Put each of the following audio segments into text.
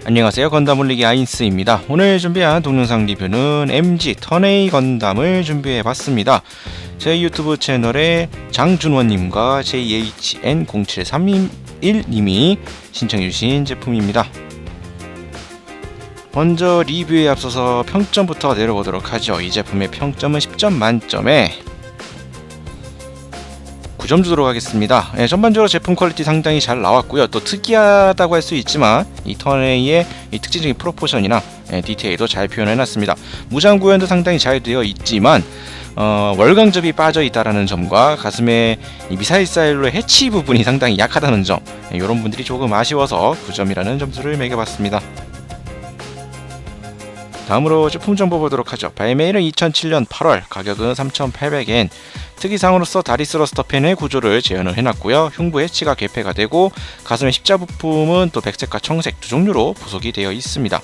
안녕하세요, 건담 올리기 아인스입니다. 오늘 준비한 동영상 리뷰는 MG 턴A 건담을 준비해봤습니다. 제 유튜브 채널에 장준원님과 JHN0731님이 신청해주신 제품입니다. 먼저 리뷰에 앞서서 평점부터 내려보도록 하죠. 이 제품의 평점은 10점 만점에 9점 주도록 하겠습니다. 전반적으로 제품 퀄리티 상당히 잘 나왔고요. 또 특이하다고 할 수 있지만 이 턴A의 이 특징적인 프로포션이나 디테일도 잘 표현해놨습니다. 무장 구현도 상당히 잘 되어 있지만 월광접이 빠져 있다라는 점과 가슴에 이 미사일 사일로의 해치 부분이 상당히 약하다는 점, 이런 분들이 조금 아쉬워서 9점이라는 점수를 매겨봤습니다. 다음으로 제품 정보 보도록 하죠. 발매일은 2007년 8월, 가격은 3,800엔. 특이사항으로서 다리 스러스터 펜의 구조를 재현을 해놨고요. 흉부 해치가 개폐가 되고 가슴의 십자 부품은 또 백색과 청색 두 종류로 부속이 되어 있습니다.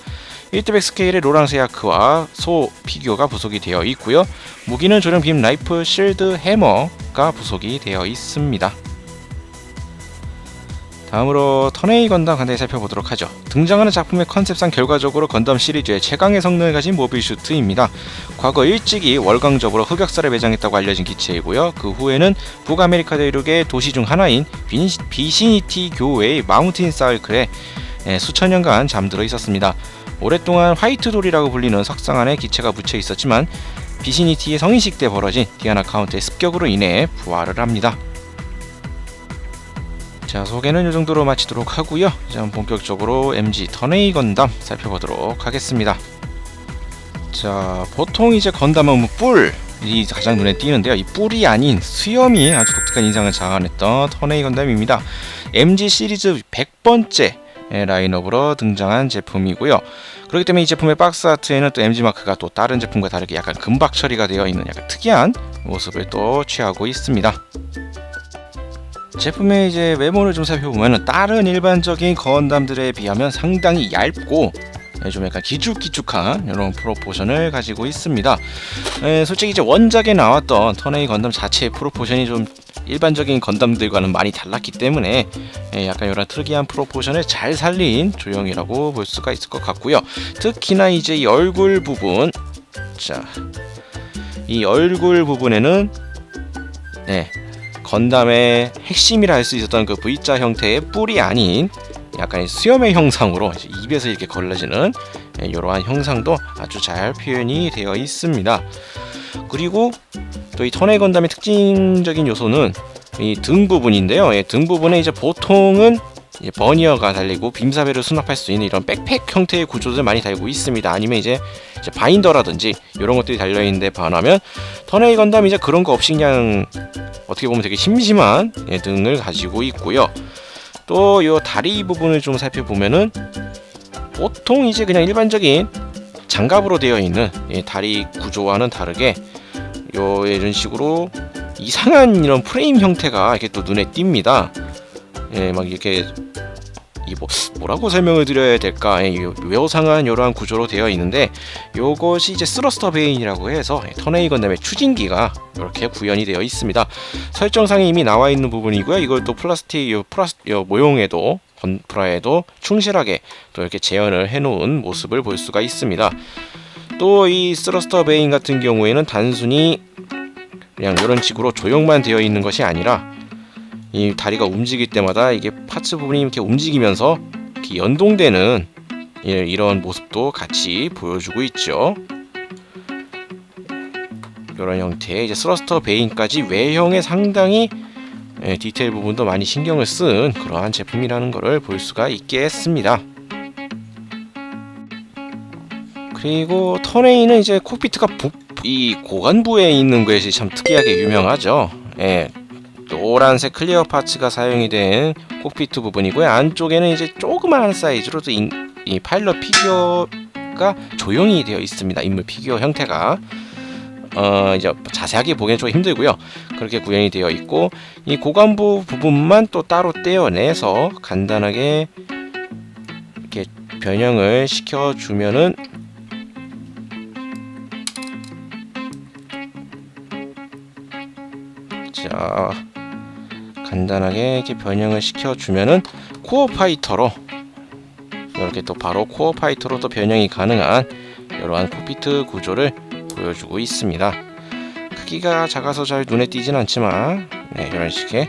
1대100 스케일의 로랑세아크와 소 피규어가 부속이 되어 있고요. 무기는 조령 빔 라이플 실드 해머가 부속이 되어 있습니다. 다음으로 턴A 건담 간단히 살펴보도록 하죠. 등장하는 작품의 컨셉상 결과적으로 건담 시리즈의 최강의 성능을 가진 모빌 슈트입니다. 과거 일찍이 월광접으로 흑역사를 매장했다고 알려진 기체이고요. 그 후에는 북아메리카 대륙의 도시 중 하나인 비시니티 교외의 마운틴 사이클에 수천 년간 잠들어 있었습니다. 오랫동안 화이트돌이라고 불리는 석상 안에 기체가 묻혀 있었지만 비시니티의 성인식 때 벌어진 디아나 카운트의 습격으로 인해 부활을 합니다. 자, 소개는 이 정도로 마치도록 하고요. 이제 본격적으로 MG 턴A 건담 살펴보도록 하겠습니다. 자, 보통 이제 건담은 뿔이 가장 눈에 띄는데요. 이 뿔이 아닌 수염이 아주 독특한 인상을 자아냈던 턴A 건담입니다. MG 시리즈 100번째 라인업으로 등장한 제품이고요. 그렇기 때문에 이 제품의 박스 아트에는 또 MG 마크가 또 다른 제품과 다르게 약간 금박 처리가 되어 있는 약간 특이한 모습을 또 취하고 있습니다. 제품의 이제 외모를 좀 살펴보면 다른 일반적인 건담들에 비하면 상당히 얇고 좀 약간 기죽기죽한 이런 프로포션을 가지고 있습니다. 솔직히 이제 원작에 나왔던 턴A 건담 자체의 프로포션이 좀 일반적인 건담들과는 많이 달랐기 때문에 약간 이런 특이한 프로포션을 잘 살린 조형이라고 볼 수가 있을 것 같고요. 특히나 이제 이 얼굴 부분, 자, 이 얼굴 부분에는 건담의 핵심이라 할 수 있었던 그 V자 형태의 뿔이 아닌 약간의 수염의 형상으로 입에서 이렇게 걸러지는 이러한 형상도 아주 잘 표현이 되어 있습니다. 그리고 또 이 턴A 건담의 특징적인 요소는 이 등 부분인데요. 등 부분에 이제 보통은 버니어가 달리고 빔사벨을 수납할 수 있는 이런 백팩 형태의 구조들 많이 달고 있습니다. 아니면 이제 바인더라든지 이런 것들이 달려 있는데 반하면 턴A 건담이 이제 그런 거 없이 그냥 어떻게 보면 되게 심심한 등을 가지고 있고요. 또 이 다리 부분을 좀 살펴보면은 보통 이제 그냥 일반적인 장갑으로 되어 있는 다리 구조와는 다르게 이런 식으로 이상한 이런 프레임 형태가 이렇게 또 눈에 띕니다. 막 이렇게 뭐라고 설명을 드려야 될까? 묘상한 이러한 구조로 되어 있는데 요것이 이제 스러스터 베인이라고 해서 턴A 건담의 추진기가 이렇게 구현이 되어 있습니다. 설정상에 이미 나와 있는 부분이고요. 이걸 또 플라스틱 모형에도 건프라에도 충실하게 또 이렇게 재현을 해놓은 모습을 볼 수가 있습니다. 또 이 스러스터 베인 같은 경우에는 단순히 그냥 이런 식으로 조형만 되어 있는 것이 아니라 이 다리가 움직일 때마다 이게 파츠 부분이 이렇게 움직이면서 이렇게 연동되는 이런 모습도 같이 보여주고 있죠. 이런 형태의 이제 스러스터 베인까지 외형에 상당히 디테일 부분도 많이 신경을 쓴 그러한 제품이라는 것을 볼 수가 있겠습니다. 그리고 턴A는 이제 콕피트가 이 고관부에 있는 것이 참 특이하게 유명하죠. 노란색 클리어 파츠가 사용이 된 콕피트 부분이고요. 안쪽에는 이제 조그마한 사이즈로 이 파일럿 피규어가 조형이 되어 있습니다. 인물 피규어 형태가 이제 자세하게 보기엔 좀 힘들고요. 그렇게 구현이 되어 있고 이 고관부 부분만 또 따로 떼어내서 간단하게 이렇게 변형을 시켜주면은 자, 간단하게 이렇게 변형을 시켜주면은 코어 파이터로 이렇게 또 바로 코어 파이터로 또 변형이 가능한 이러한 콕피트 구조를 보여주고 있습니다. 크기가 작아서 잘 눈에 띄진 않지만 이런 식의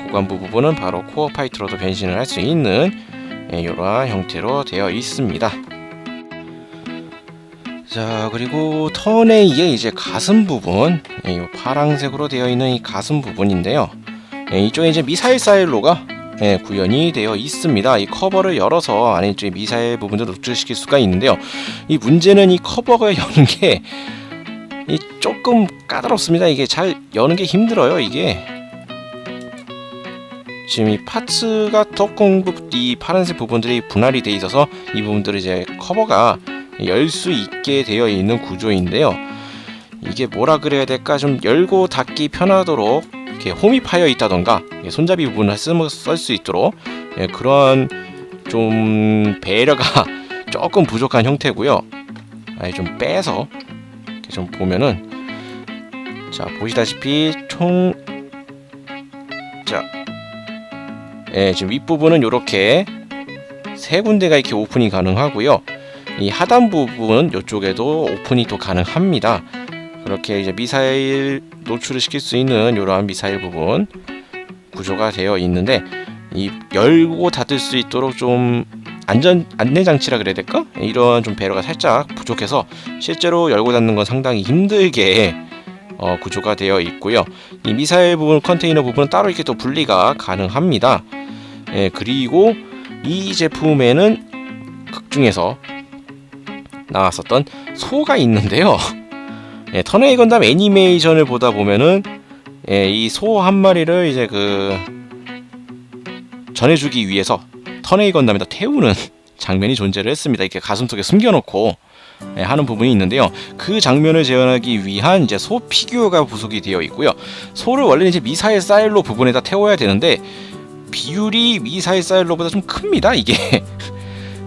고관부 부분은 바로 코어 파이터로도 변신을 할 수 있는 이러한 형태로 되어 있습니다. 자, 그리고 턴 A의 이제 가슴 부분, 이 파랑색으로 되어 있는 이 가슴 부분인데요. 이쪽에 이제 미사일 사일로가 구현이 되어 있습니다. 이 커버를 열어서 안에 이쪽에 미사일 부분도 노출시킬 수가 있는데요. 이 문제는 이 커버가 여는 게 조금 까다롭습니다. 이게 잘 여는 게 힘들어요. 이게 지금 이 파츠가 조금 이 파란색 부분들이 분할이 되어 있어서 이 부분들을 이제 커버가 열 수 있게 되어 있는 구조인데요. 이게 뭐라 그래야 될까? 좀 열고 닫기 편하도록 이렇게 홈이 파여 있다던가 손잡이 부분을 쓸 수 있도록 그런 좀 배려가 조금 부족한 형태고요. 아예 좀 빼서 이렇게 좀 보면은, 자, 보시다시피 총 지금 윗부분은 이렇게 세 군데가 이렇게 오픈이 가능하고요. 이 하단 부분 이쪽에도 오픈이 또 가능합니다. 그렇게 이제 미사일 노출을 시킬 수 있는 이러한 미사일 부분 구조가 되어 있는데, 이 열고 닫을 수 있도록 좀 안내 장치라 그래야 될까? 이런 좀 배려가 살짝 부족해서 실제로 열고 닫는 건 상당히 힘들게 구조가 되어 있고요. 이 미사일 부분, 컨테이너 부분은 따로 이렇게 또 분리가 가능합니다. 그리고 이 제품에는 극중에서 나왔었던 소가 있는데요. 턴 A 건담 애니메이션을 보다 보면은 이 소 한 마리를 이제 전해주기 위해서 턴 A 건담에다 태우는 장면이 존재를 했습니다. 이렇게 가슴 속에 숨겨놓고 하는 부분이 있는데요. 그 장면을 재현하기 위한 이제 소 피규어가 부속이 되어 있고요. 소를 원래 이제 미사일 사일로 부분에다 태워야 되는데 비율이 미사일 사일로보다 좀 큽니다. 이게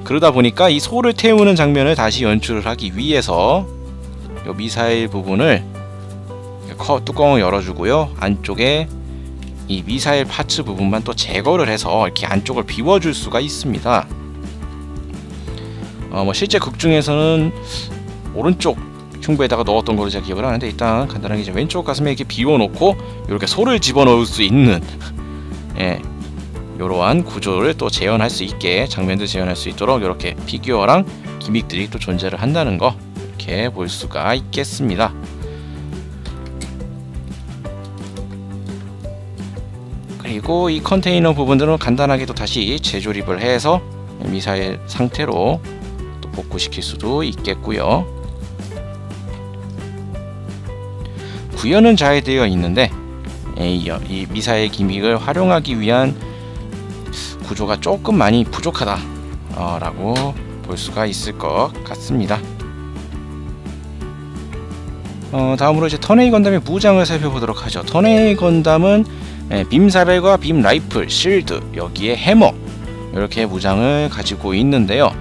그러다 보니까 이 소를 태우는 장면을 다시 연출을 하기 위해서 이 미사일 부분을 뚜껑을 열어주고요. 안쪽에 이 미사일 파츠 부분만 또 제거를 해서 이렇게 안쪽을 비워줄 수가 있습니다. 실제 극 중에서는 오른쪽 흉부에다가 넣었던 걸로 제가 기억을 하는데, 일단 간단하게 이제 왼쪽 가슴에 이렇게 비워놓고 이렇게 소를 집어넣을 수 있는 이러한 구조를 또 재현할 수 있게, 장면들 재현할 수 있도록 이렇게 피규어랑 기믹들이 또 존재를 한다는 거 이렇게 볼 수가 있겠습니다. 그리고 이 컨테이너 부분들은 간단하게 또 다시 재조립을 해서 미사일 상태로 또 복구시킬 수도 있겠고요. 구현은 잘 되어 있는데 이 미사일 기믹을 활용하기 위한 구조가 조금 많이 부족하다 라고 볼 수가 있을 것 같습니다. 다음으로 이제 턴 A 건담의 무장을 살펴보도록 하죠. 턴 A 건담은 빔 사벨과 빔 라이플, 실드, 여기에 해머, 이렇게 무장을 가지고 있는데요.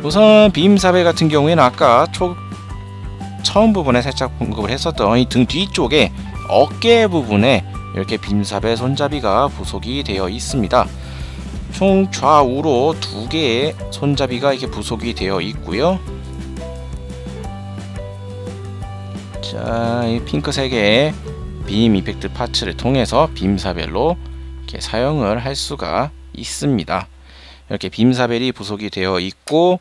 우선 빔 사벨 같은 경우에는 아까 처음 부분에 살짝 언급을 했었던 이 등 뒤쪽에 어깨 부분에 이렇게 빔 사벨 손잡이가 부속이 되어 있습니다. 총 좌우로 2개의 손잡이가 이렇게 부속이 되어 있고요. 자, 이 핑크색의 빔 이펙트 파츠를 통해서 빔사벨로 이렇게 사용을 할 수가 있습니다. 이렇게 빔사벨이 부속이 되어 있고,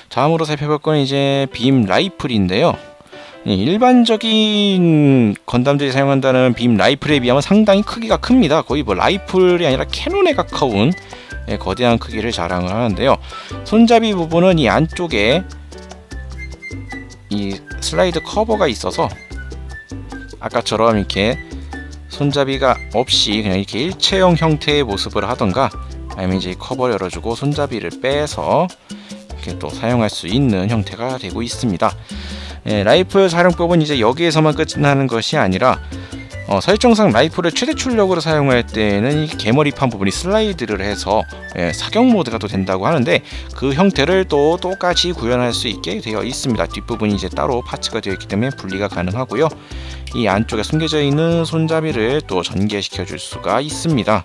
다음으로 살펴볼 건 이제 빔 라이플인데요. 일반적인 건담들이 사용한다는 빔 라이플에 비하면 상당히 크기가 큽니다. 거의 뭐 라이플이 아니라 캐논에 가까운 거대한 크기를 자랑을 하는데요. 손잡이 부분은 이 안쪽에 이 슬라이드 커버가 있어서 아까처럼 이렇게 손잡이가 없이 그냥 이렇게 일체형 형태의 모습을 하던가, 아니면 이제 커버를 열어주고 손잡이를 빼서 이렇게 또 사용할 수 있는 형태가 되고 있습니다. 라이플 사용법은 이제 여기에서만 끝나는 것이 아니라 설정상 라이플을 최대 출력으로 사용할 때는 이 개머리판 부분이 슬라이드를 해서 사격 모드가 또 된다고 하는데, 그 형태를 또 똑같이 구현할 수 있게 되어 있습니다. 뒷부분이 이제 따로 파츠가 되어 있기 때문에 분리가 가능하고요. 이 안쪽에 숨겨져 있는 손잡이를 또 전개시켜 줄 수가 있습니다.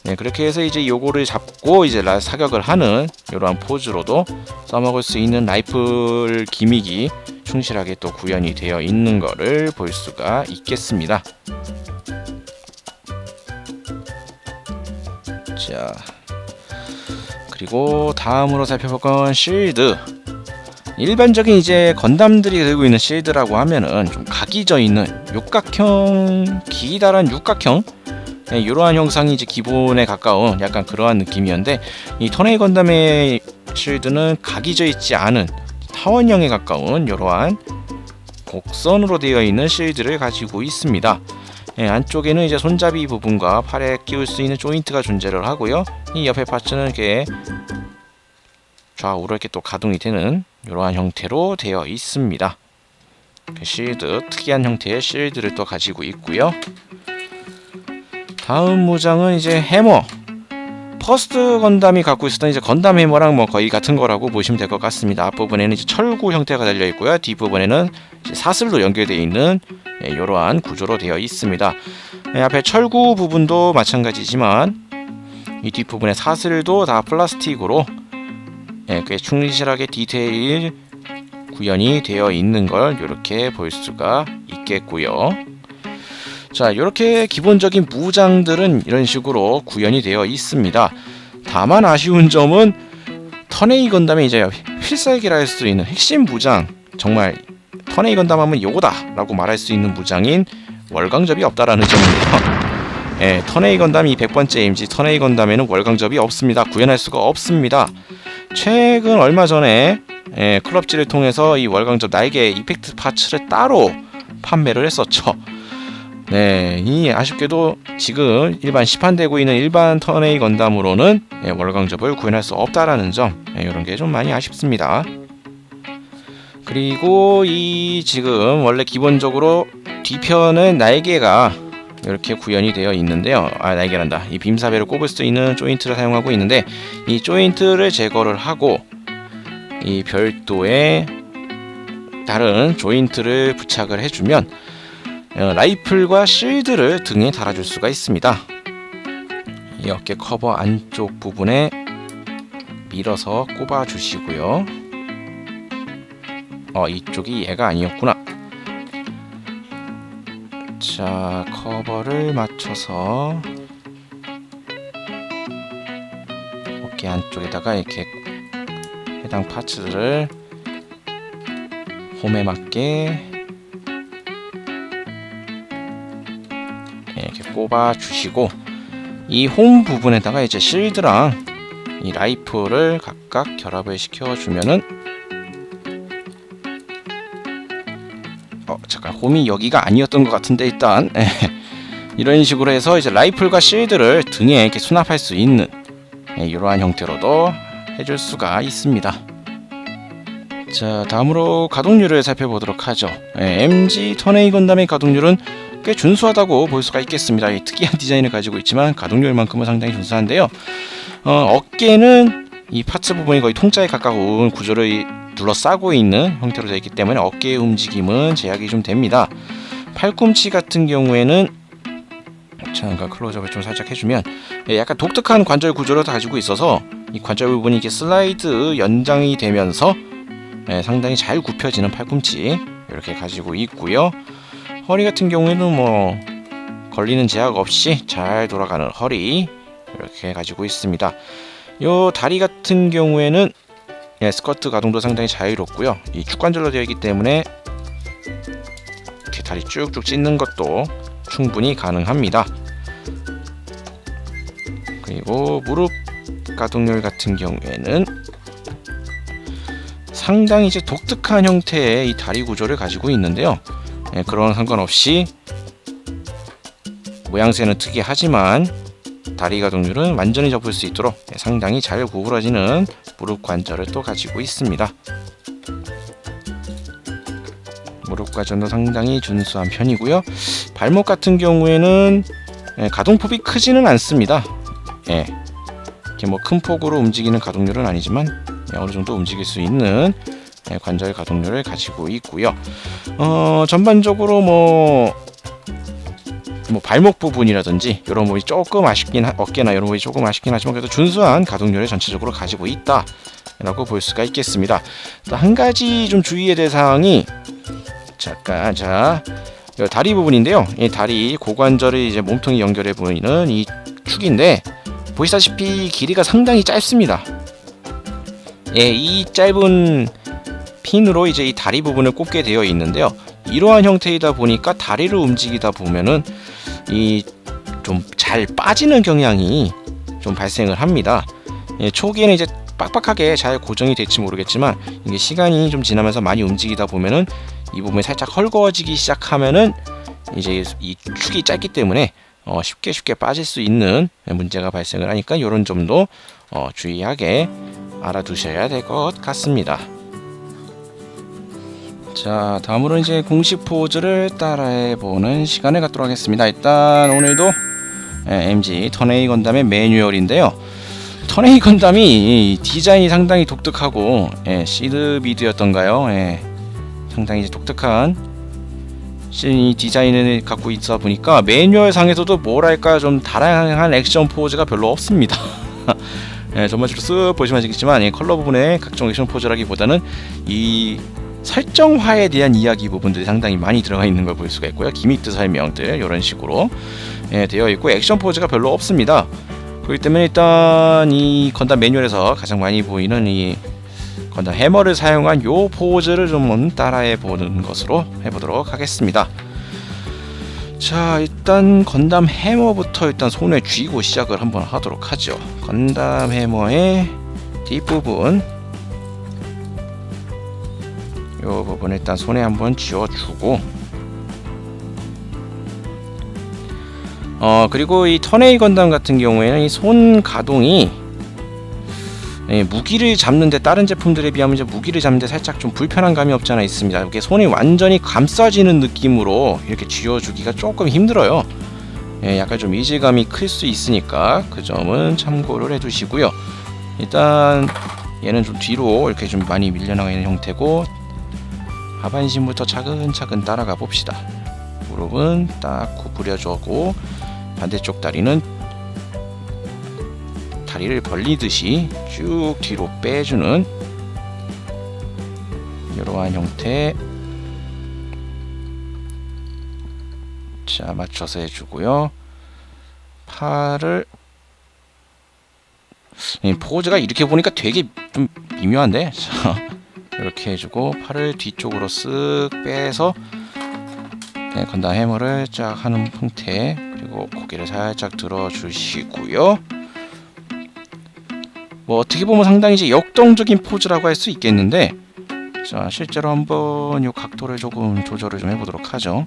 네, 그렇게 해서 이제 요거를 잡고 이제 사격을 하는 이러한 포즈로도 써먹을 수 있는 라이플 기믹이 충실하게 또 구현이 되어 있는 거를 볼 수가 있겠습니다. 자, 그리고 다음으로 살펴볼 건 실드. 일반적인 이제 건담들이 들고 있는 실드라고 하면은 좀 각이 져 있는 육각형, 기다란 육각형, 네, 이러한 형상이 이제 기본에 가까운 약간 그러한 느낌이었는데, 이 턴에이 건담의 실드는 각이 져 있지 않은 타원형에 가까운 이러한 곡선으로 되어 있는 실드를 가지고 있습니다. 네, 안쪽에는 이제 손잡이 부분과 팔에 끼울 수 있는 조인트가 존재를 하고요. 이 옆에 파츠는 이렇게 좌우로 이렇게 또 가동이 되는 이러한 형태로 되어 있습니다. 실드, 특이한 형태의 실드를 또 가지고 있고요. 다음 무장은 이제 해머. 퍼스트 건담이 갖고 있었던 이제 건담 해머랑 뭐 거의 같은 거라고 보시면 될 것 같습니다. 앞부분에는 이제 철구 형태가 달려 있고요. 뒷부분에는 이제 사슬로 연결되어 있는 이러한 구조로 되어 있습니다. 앞에 철구 부분도 마찬가지지만 이 뒷부분의 사슬도 다 플라스틱으로 꽤 충실하게 디테일 구현이 되어 있는 걸 이렇게 볼 수가 있겠고요. 자, 이렇게 기본적인 무장들은 이런 식으로 구현이 되어 있습니다. 다만 아쉬운 점은 턴에이 건담의 이제 필살기라 할 수 있는 핵심 무장, 정말 턴에이 건담 하면 요거다 라고 말할 수 있는 무장인 월광접이 없다라는 점인데요. 턴에이 건담 이 100번째 임지 턴에이 건담에는 월광접이 없습니다. 구현할 수가 없습니다. 최근 얼마 전에 클럽지를 통해서 이 월광접 날개 이펙트 파츠를 따로 판매를 했었죠. 네, 이 아쉽게도 지금 일반 시판되고 있는 일반 턴에이 건담으로는 월광접을 구현할 수 없다라는 점, 이런 게 좀 많이 아쉽습니다. 그리고 이 지금 원래 기본적으로 뒤편은 날개가 이렇게 구현이 되어 있는데요. 날개란다. 이 빔사배를 꼽을 수 있는 조인트를 사용하고 있는데, 이 조인트를 제거를 하고 이 별도의 다른 조인트를 부착을 해주면 라이플과 실드를 등에 달아줄 수가 있습니다. 이 어깨 커버 안쪽 부분에 밀어서 꼽아 주시고요. 이쪽이 얘가 아니었구나. 자, 커버를 맞춰서 어깨 안쪽에다가 이렇게 해당 파츠를 홈에 맞게 이렇게 꼽아 주시고, 이 홈 부분에다가 이제 실드랑 이 라이플을 각각 결합을 시켜 주면은 잠깐, 홈이 여기가 아니었던 것 같은데, 일단 이런 식으로 해서 이제 라이플과 실드를 등에 이렇게 수납할 수 있는 이러한 형태로도 해줄 수가 있습니다. 자, 다음으로 가동률을 살펴보도록 하죠. MG 턴에이 건담의 가동률은 꽤 준수하다고 볼 수가 있겠습니다. 특이한 디자인을 가지고 있지만 가동률만큼은 상당히 준수한데요. 어깨는 이 파츠 부분이 거의 통짜에 가까운 구조를 둘러싸고 있는 형태로 되어 있기 때문에 어깨의 움직임은 제약이 좀 됩니다. 팔꿈치 같은 경우에는 잠깐 클로즈업을 좀 살짝 해주면 약간 독특한 관절 구조를 가지고 있어서 이 관절 부분이 이렇게 슬라이드 연장이 되면서 상당히 잘 굽혀지는 팔꿈치 이렇게 가지고 있고요. 허리 같은 경우에는 뭐 걸리는 제약 없이 잘 돌아가는 허리 이렇게 가지고 있습니다. 요 다리 같은 경우에는 스커트 가동도 상당히 자유롭고요. 이 축관절로 되어 있기 때문에 이렇게 다리 쭉쭉 찢는 것도 충분히 가능합니다. 그리고 무릎 가동률 같은 경우에는 상당히 이제 독특한 형태의 이 다리 구조를 가지고 있는데요. 그런 상관없이 모양새는 특이하지만 다리 가동률은 완전히 접을 수 있도록 상당히 잘 구부러지는 무릎 관절을 또 가지고 있습니다. 무릎 관절도 상당히 준수한 편이고요. 발목 같은 경우에는 가동폭이 크지는 않습니다. 이렇게 뭐 큰 폭으로 움직이는 가동률은 아니지만 어느 정도 움직일 수 있는 관절 가동률을 가지고 있고요. 전반적으로 뭐 뭐 발목 부분이라든지 이런 부분이 조금 아쉽긴 어깨나 이런 부분이 조금 아쉽긴 하지만 그래도 준수한 가동률을 전체적으로 가지고 있다 라고 볼 수가 있겠습니다. 또 한 가지 좀 주의해야 될 사항이 잠깐 다리 부분인데요. 이 다리 고관절을 이제 몸통이 연결해 보이는 이 축인데 보시다시피 길이가 상당히 짧습니다. 예, 이 짧은 핀으로 이제 이 다리 부분을 꼽게 되어 있는데요. 이러한 형태이다 보니까 다리를 움직이다 보면은 이 좀 잘 빠지는 경향이 좀 발생을 합니다. 예, 초기에는 이제 빡빡하게 잘 고정이 될지 모르겠지만 이게 시간이 좀 지나면서 많이 움직이다 보면은 이 부분이 살짝 헐거워지기 시작하면은 이제 이 축이 짧기 때문에 쉽게 빠질 수 있는 문제가 발생을 하니까 이런 점도 주의하게 알아두셔야 될 것 같습니다. 자, 다음으로 이제 공식 포즈를 따라해보는 시간을 갖도록 하겠습니다. 일단 오늘도 MG 턴A 건담의 매뉴얼인데요. 턴A 건담이 디자인이 상당히 독특하고 시드비드였던가요? 상당히 이제 독특한 디자인을 갖고 있다 보니까 매뉴얼 상에서도 뭐랄까 좀 다양한 액션 포즈가 별로 없습니다. 전반적으로 쓱 보시면 아시겠지만 컬러 부분에 각종 액션 포즈라기보다는 이 설정화에 대한 이야기 부분들이 상당히 많이 들어가 있는 걸 볼 수가 있고요. 기믹드 설명들 이런 식으로 되어 있고 액션 포즈가 별로 없습니다. 그렇기 때문에 일단 이 건담 매뉴얼에서 가장 많이 보이는 이 건담 해머를 사용한 요 포즈를 좀 따라해 보는 것으로 해보도록 하겠습니다. 자, 일단 건담 해머부터 일단 손에 쥐고 시작을 한번 하도록 하죠. 건담 해머의 뒷부분 요 부분 일단 손에 한번 쥐어주고 그리고 이 턴A 건담 같은 경우에는 이 손 가동이 무기를 잡는데 다른 제품들에 비하면 이제 무기를 잡는데 살짝 좀 불편한 감이 없지 않아 있습니다. 이렇게 손이 완전히 감싸지는 느낌으로 이렇게 쥐어주기가 조금 힘들어요. 약간 좀 이질감이 클 수 있으니까 그 점은 참고를 해두시고요. 일단 얘는 좀 뒤로 이렇게 좀 많이 밀려나가 있는 형태고 하반신부터 차근차근 따라가 봅시다. 무릎은 딱 구부려주고 반대쪽 다리는 다리를 벌리듯이 쭉 뒤로 빼주는 이러한 형태. 자, 맞춰서 해주고요. 팔을 포즈가 이렇게 보니까 되게 좀 미묘한데 자, 이렇게 해주고 팔을 뒤쪽으로 쓱 빼서 건담 해머를 쫙 하는 형태. 그리고 고개를 살짝 들어주시고요. 뭐 어떻게 보면 상당히 이제 역동적인 포즈라고 할 수 있겠는데 자, 실제로 한번 이 각도를 조금 조절을 좀 해보도록 하죠.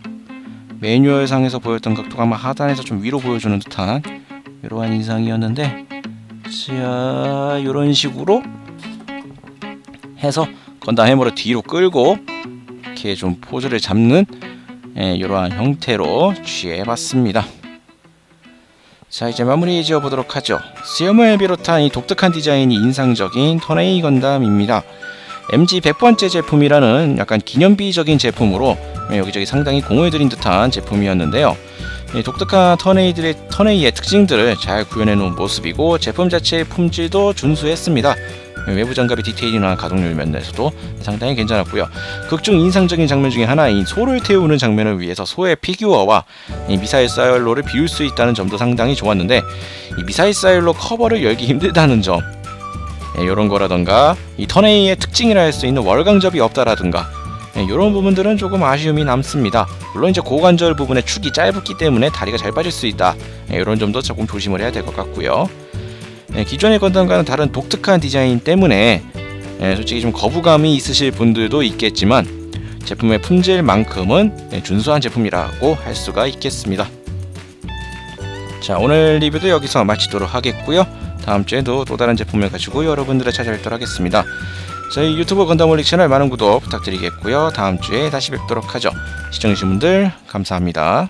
매뉴얼상에서 보였던 각도가 아마 하단에서 좀 위로 보여주는 듯한 이러한 인상이었는데 자, 이런 식으로 해서 건담 해머를 뒤로 끌고 이렇게 좀 포즈를 잡는 이러한 형태로 취해봤습니다. 자, 이제 마무리 지어보도록 하죠. 수염을 비롯한 이 독특한 디자인이 인상적인 턴A 건담입니다. MG 100번째 제품이라는 약간 기념비적인 제품으로 여기저기 상당히 공을 들인 듯한 제품이었는데요. 독특한 턴A의 특징들을 잘 구현해 놓은 모습이고 제품 자체의 품질도 준수했습니다. 외부 장갑의 디테일이나 가동률 면에서도 상당히 괜찮았고요. 극중 인상적인 장면 중에 하나인 소를 태우는 장면을 위해서 소의 피규어와 이 미사일 사이로를 비울 수 있다는 점도 상당히 좋았는데 이 미사일 사이로 커버를 열기 힘들다는 점 이런 거라던가 이 턴A의 특징이라 할 수 있는 월광접이 없다라든가 이런 부분들은 조금 아쉬움이 남습니다. 물론 이제 고관절 부분의 축이 짧기 때문에 다리가 잘 빠질 수 있다 이런 점도 조금 조심을 해야 될 것 같고요. 기존의 건담과는 다른 독특한 디자인 때문에 솔직히 좀 거부감이 있으실 분들도 있겠지만 제품의 품질만큼은 준수한 제품이라고 할 수가 있겠습니다. 자, 오늘 리뷰도 여기서 마치도록 하겠고요. 다음 주에도 또 다른 제품을 가지고 여러분들을 찾아뵙도록 하겠습니다. 저희 유튜브 건담올릭 채널 많은 구독 부탁드리겠고요. 다음 주에 다시 뵙도록 하죠. 시청해주신 분들 감사합니다.